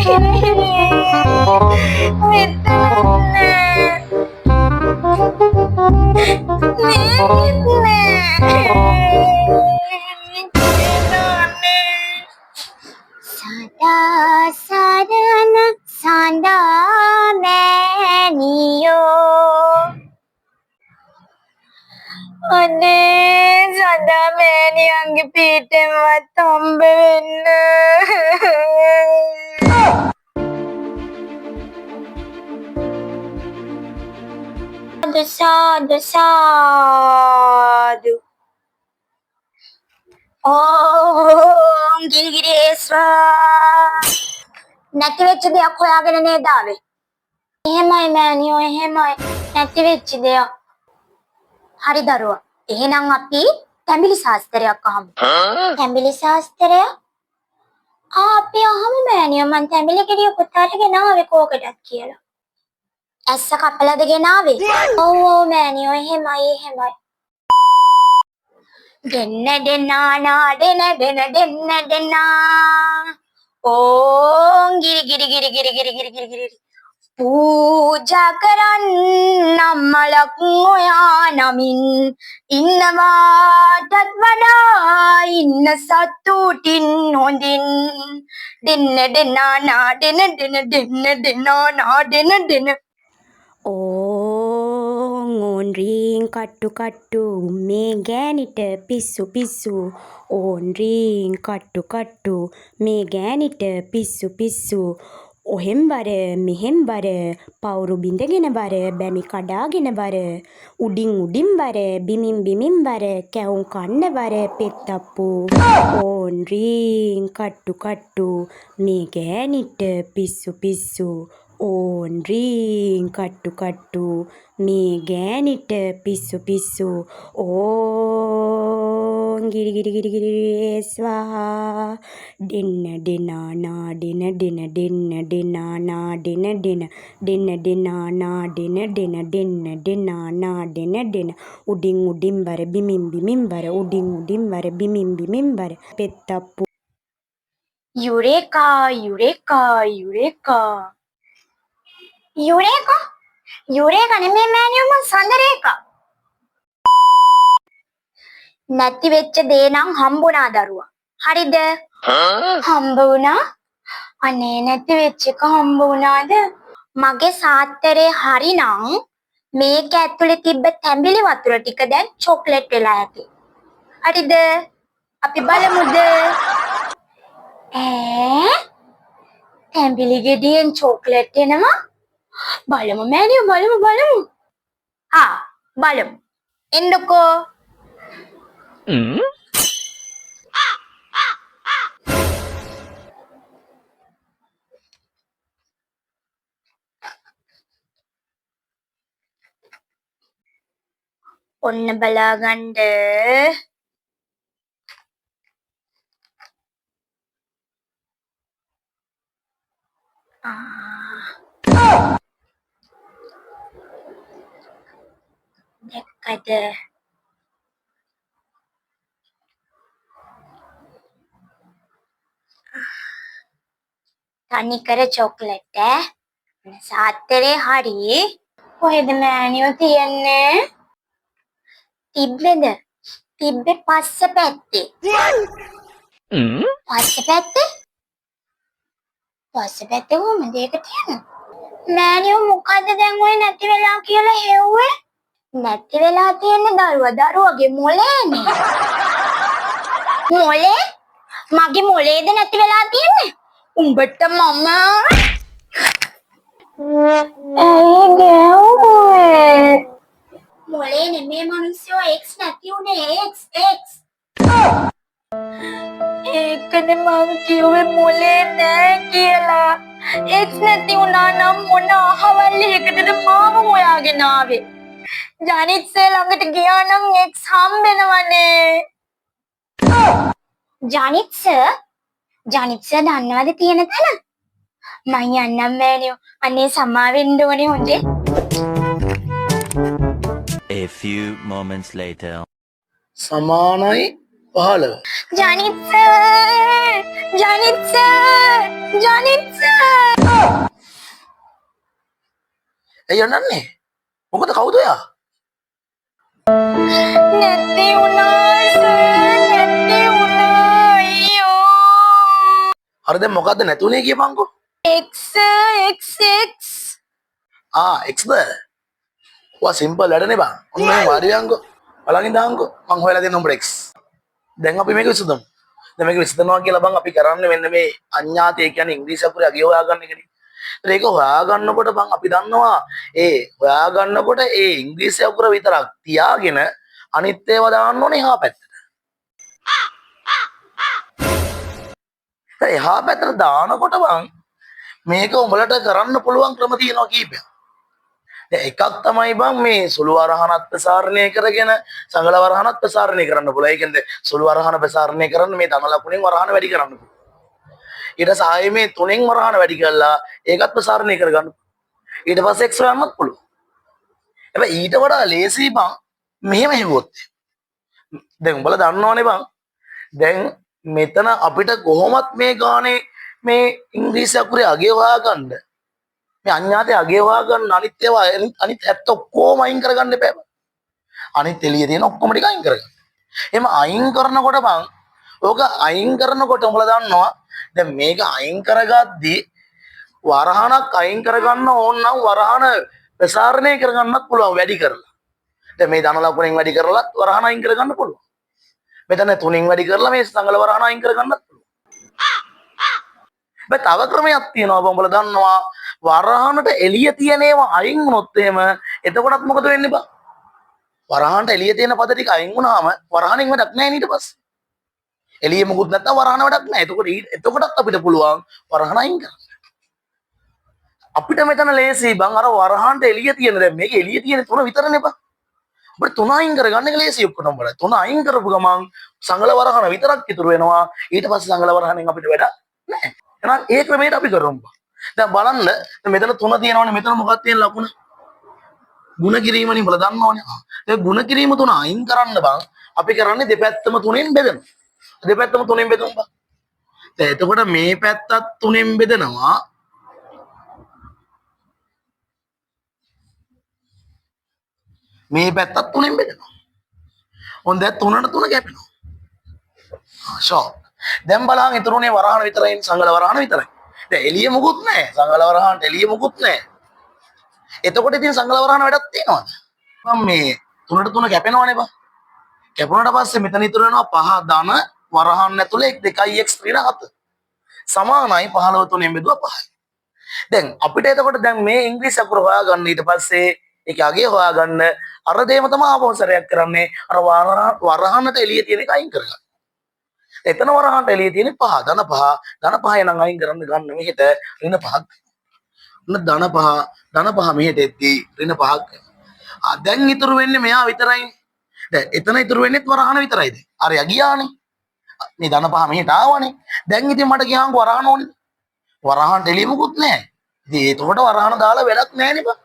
Sada sadana sanda meniyo. අනේ සදා මෑණියන්ගේ පිටෙන්වත් හම්බ වෙන්න. සාදු සාදු. ඕම් ගිරිගිරේස්වා. නැති වෙච්ච දෙයක් හොයාගෙන නේද ආවේ? එහෙමයි මෑණියෝ එහෙමයි. නැති වෙච්ච දෙයක්. හරි දරුවා. එහෙනම් අපි තැඹිලි ශාස්ත්‍රයක් අහමු. තැඹිලි ශාස්ත්‍රය? අපි අහමු මෑණියෝ. මං තැඹිලි ගෙඩිය පුතාටගෙන ආවේ කෝකටත් කියලා. ඇස්ස කපලාද ගෙනාවේ? ඔව් ඔව් මෑණියෝ එහෙමයි එහෙමයි. දෙන්න දෙන්නා නා දෙන දෙන දෙන්න දෙන්නා. ඕම් ගිරි ගිරි ගිරි ගිරි ගිරි ගිරි ගිරි ගිරි. පූජා කරන්නම් මලක් ඔයා නමින් ඉන්නවාටත් වඩා ඉන්න සතුටින් හොඳින් දෙන්න දෙන්නා නා දෙන දෙන දෙන්න දෙන්නා නා දෙන දෙන. ඕන් රීන් කට්ටු කට්ටු මේ ගෑනිට පිස්සු පිස්සු. ඕන් රීන් කට්ටු කට්ටු මේ ගෑනිට පිස්සු පිස්සු. ඔහෙන් බර මෙහෙන් බර පවුරු බිඳගෙන බර බැමි කඩාගෙන බර උඩින් උඩින් බර බිමින් බිමින් බර කැවුම් කන්න බර පෙත්තප්පු. ඕන් රීන් කට්ටු කට්ටු මේ ගෑනිට පිස්සු පිස්සු. ඕන් රීන් කට්ටු කට්ටු මේ ගෑනිට පිස්සු පිස්සු. ඕන් ගිරි ගිරි ගිරි ගිරි ස්වාහා. දෙන්න දෙනා නා දෙන දෙන දෙන්න දෙනා නා දෙන දෙන දෙන්න දෙනා නා දෙන දෙන දෙන්න දෙනා නා දෙන දෙන. උඩින් උඩින් බර බිමින් බිමින් බර උඩින් උඩින් බර බිමින් බිමින් බර පෙත්තප්පු. Eureka eureka eureka. Eureka? Eureka නෙමෙයි මෑණියෝ මං සඳරේකා. නැති වෙච්ච දේ නම් හම්බුණා දරුවා. හරිද? හම්බ වුණා? අනේ නැති වෙච්ච එක හම්බ වුණාද? මගේ සාත්තරේ හරිනම් මේක ඇතුලේ තිබ්බ තැඹිලි වතුර ටික දැන් චොක්ලට් වෙලා ඇති. හරිද? අපි බලමුද? තැඹිලි ගෙඩියෙන් චොක්ලට් එනවා? බලමු මෑණියෝ බලමු බලමු. බලමු. එන්නකෝ. ඔන්න බලාගන්න. දැක්කද? තනිකර චොක්ලට් සාත්තරේ හරි. කොහෙද මෑණියෝ තියන්නේ? තිබ්බෙද? තිබ්බේ පස්ස පැත්තේ. පස්ස පැත්තේ? පස්ස පැත්තේ කොහමද ඒක තියන්නේ? මෑණියෝ මොකද්ද දැන් ඔය නැති වෙලා කියලා හෙව්වේ? නැති වෙලා තියෙන්නේ දරුවගේ මොලේනේ. මොලේ? මගේ මොලේද නැති වෙලා තියෙන්නේ? උඹට මම ගැව්වේ. මොලේ නෙමේ මිනිස්සෝ X නැති උනේ X. ඒකනේ මං කිව්වේ මොලේ නෑ කියලා. X නැති වුණා නම් මොන අහවල් එකටද මාව හොයාගෙන ආවේ? ජනිත් සර් ළඟට ගියා නම් X හම්බෙනවනේ. ජනිත් සර් දන්නවද තියෙන තැන? මං යන්නම් මෑණියෝ. අනේ සමාවෙන්න ඕනේ හොඳේ. A few moments later. සමානයි 15. ජනිත් සර් ඇයි යන්නන්නේ? මොකද කවුද ඔයා? නැති වුණා සර් නැති වුණා අයියෝ. හරි දැන් මොකද්ද නැතුනේ කියපන්කෝ. X. Xද? ඔයා සිම්පල් වැඩනේ බං. ඔන්න මේ වාරියංගෝ. බලන් ඉඳහන්කෝ. මං හොයලා දෙන්න උඹට X. දැන් අපි මේක විසඳමු. දැන් මේක විසඳනවා කියලා බං අපි කරන්නේ මෙන්න මේ අඤ්ඤාතය කියන්නේ ඉංග්‍රීසි අකුරේ අගය හොයාගන්න එකනේ. ඒක හොයාගන්නකොට බං අපි දන්නවා හොයාගන්නකොට ඉංග්‍රීසි අකුර විතරක් තියාගෙන අනිත් ඒවා දාන්න ඕනේ එහා පැත්තට. එහා පැත්තට දානකොට බං මේක උඹලට කරන්න පුළුවන් ක්‍රම තියෙනවා කීපයක්. දැන් එකක් තමයි බං මේ සුළු වරහනත් ප්‍රසාරණය කරගෙන සංගල වරහනත් ප්‍රසාරණය කරන්න පුළුවන්. ඒ කියන්නේ සුළු වරහන ප්‍රසාරණය කරන්න මේ ධන ලකුණෙන් වරහන වැඩි කරන්න පුළුවන්. ඊට සායේ මේ තුනෙන් වරහන වැඩි කරලා ඒකත් ප්‍රසාරණය කරගන්න. ඊට පස්සේ x හොයන්නත් පුළුවන්. හැබැයි ඊට වඩා ලේසි බං මෙහෙම හෙව්වොත්. දැන් උඹලා දන්නවනේ බං. දැන් මෙතන අපිට කොහොමත් මේ ගානේ මේ ඉංග්‍රීසි අකුරේ අගය හොයාගන්න මේ අඤ්ඤාතේ අගය හොයාගන්න අනිත් ඒවා අනිත් 70 ඔක්කොම අයින් කරගන්න එපා බං. අනිත් එළියේ තියෙන ඔක්කොම ටික අයින් කරගන්න. එහෙම අයින් කරනකොට බං ඕක අයින් කරනකොට උඹලා දන්නවා දැන් මේක අයින් කරගද්දී වරහනක් අයින් කරගන්න ඕන නම් වරහන ප්‍රසාරණය කරගන්නත් පුළුවන් වැඩි කරලා. දැන් මේ ධන ලකුණෙන් වැඩි කරලත් වරහන අයින් කරගන්න පුළුවන්. මෙතන තුنين වැඩි කරලා මේ සංගල වරහන අයින් කරගන්නත් පුළුවන්. තව ක්‍රමයක් තියෙනවා උඹලා දන්නවා වරහනට එළිය තියෙන ඒවා අයින් වුණොත් එහෙම එතකොටත් මොකද වෙන්නේ බං? වරහනට එළිය තියෙන පද ටික අයින් වුණාම වරහනෙන් වැඩක් නැහැ ඊට පස්සේ. එළිය මොකුත් නැත්නම් වරහන වැඩක් නැහැ. එතකොටත් අපිට පුළුවන් වරහන අයින් කරන්න. අපිට මෙතන ලේසි බං අර වරහනට එළිය තියෙන දැන් මේක එළිය තියෙන තුන විතරනේ බං. අපිට තුන අයින් කරගන්න එක ලේසි ඔක්කොම බලන්න. තුන අයින් කරපු ගමන් සංගල වරහන විතරක් ඉතුරු වෙනවා. ඊට පස්සේ සංගල වරහනෙන් අපිට වැඩක් නැහැ. එහෙනම් ඒ ක්‍රමයට අපි කරමු බං. දැන් බලන්න මෙතන තුන තියෙනවනේ මෙතන මොකක්ද තියෙන ලකුණ? ಗುಣ කිරීමනේ බලලා දන්නවනේ. ඒ ಗುಣ කිරීම තුන අයින් කරන්න බං අපි කරන්නේ දෙපැත්තම තුනෙන් බෙදනවා. දෙපැත්තම තුනෙන් බෙදමු බං. දැන් එතකොට මේ පැත්තත් තුනෙන් බෙදනවා. මේ පැත්තත් තුනෙන් බෙදනවා. හොඳ දැන් තුනට තුන කැපෙනවා. ෂෝක්. දැන් බලන්න ඉතුරුනේ වරහන විතරයි සංගල වරහන විතරයි. දැන් එළිය මොකුත් නැහැ. සංගල වරහනට එළිය මොකුත් නැහැ. එතකොට ඉතින් සංගල වරහන වැඩක් තියෙනවද? මම මේ තුනට තුන කැපෙනවනේ බං. කැපුණාට පස්සේ මෙතන ඉතුරු වෙනවා 5 ධන වරහන් ඇතුලේ 2x ඍණ 7. සමානයි 15 තුනෙන් බෙදුවා 5යි. දැන් අපිට එතකොට දැන් මේ ඉංග්‍රීසි අකුර හොයාගන්න ඊට පස්සේ ඒක අගේ හොයාගන්න අර දේම තමයි ආපහු සැරයක් කරන්නේ අර වරහනට එළිය තියෙන එක අයින් කරගන්න. එතන වරහනට එළිය තියෙන 5 ධන 5 නම් අයින් කරන්න ගන්න මෙහෙට ඍණ 5ක්. ධන 5 මෙහෙට එද්දී ඍණ 5ක්. දැන් ඉතුරු වෙන්නේ මෙයා විතරයි. දැන් එතන ඉතුරු වෙන්නේත් වරහන විතරයිද? අර යගියානේ. මේ ධන 5 මෙහෙට ආවනේ. දැන් ඉතින් මට ගියාම වරහන ඕනේ. වරහනට එළිය මොකුත් නැහැ. ඉතින් ඒතකොට වරහන දාලා වැඩක් නැහැ නේ බං.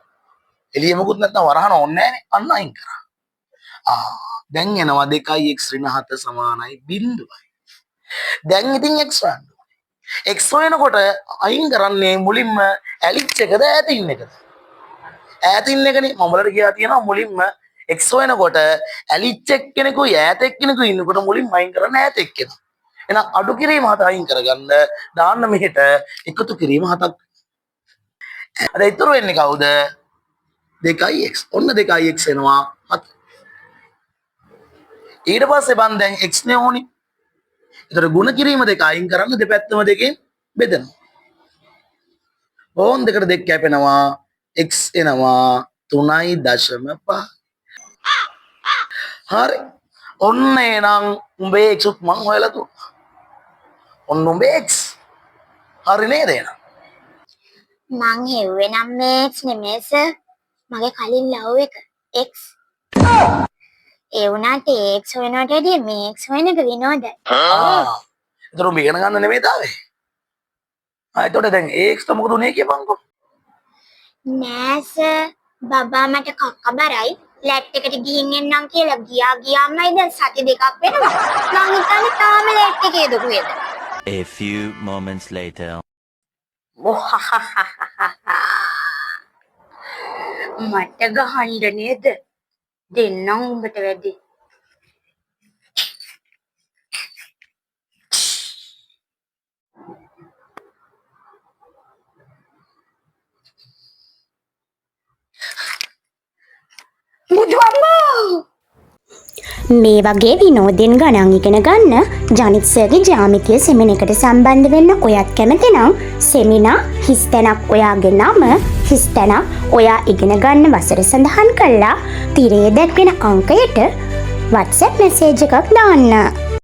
එළිය මොකුත් නැත්නම් වරහන ඕනේ නැහැනේ. අන්න අයින් කරා. දැන් එනවා 2x ඍණ 7 සමානයි 0යි. දැන් ඉතින් x හොයන්න. x හොයනකොට අයින් කරන්නේ මුලින්ම ඇලිච් එකද ඈතින් එකද? ඈතින් එකනේ. මම වලට ගියා තියෙනවා මුලින්ම x හොයනකොට ඇලිච් එක්කෙනෙකුයි ඈත එක්කෙනෙකුයි ඉන්නකොට මුලින්ම අයින් කරන්න ඈත එක්කෙනා. එහෙනම් අඩු කිරීම 7 අයින් කරගන්න දාන්න මෙහෙට එකතු කිරීම 7ක්. අද ඉතුරු වෙන්නේ කවුද? 2x. ඔන්න 2x එනවා 7. ඊට පස්සේ බන් දැන් x නේ ඕනේ. ඒතර ಗುಣ කිරීම දෙක අයින් කරන්න දෙපැත්තම දෙකෙන් බෙදනවා. ඕන් දෙකට දෙක කැපෙනවා x එනවා 3.5. හරි. ඔන්න එනං උඹේ x උත් මං හොයලා දුන්නා. ඔන්න උඹේ x. හරි නේද එහෙනම්? මං හෙව්වේ නම් මේ X නෙමෙයි සර්. මගේ කලින් ලව් එක X. ඒ වුණාට X වෙනවට වැඩිය මේ X වෙන එක විනෝදයි. ඒතර උඹ ඉගෙන ගන්න නෙමෙයි තාවේ. එතකොට දැන් x ට මොකද උනේ කියපන්කෝ. නෑ සර්. බබා මට කක්කබරයි. ලැට් එකට ගිහින් එන්නම් කියලා ගියාමයි දැන් සති දෙකක් වෙනවා. මං හිතන්නේ තාම ලැට් එකේ දුකුවේද. A few moments later. මට ගහන්න නේද? දෙන්නම් උඹට වැඩි. බුදු අම්මා! මේ වගේ විනෝදෙන් ගණන් ඉගෙන ගන්න ජනිත් සර්ගේ ජ්‍යාමිතිය සෙමිනකට සම්බන්ධ වෙන්න ඔයත් කැමති නම් සෙමිනා හිස්තැනක් ඔයාගේ නම හිස්තැනක් ඔයා ඉගෙන ගන්න වසර සඳහන් කරලා තිරේ දැක්වෙන අංකයට WhatsApp මැසේජ් එකක් දාන්න.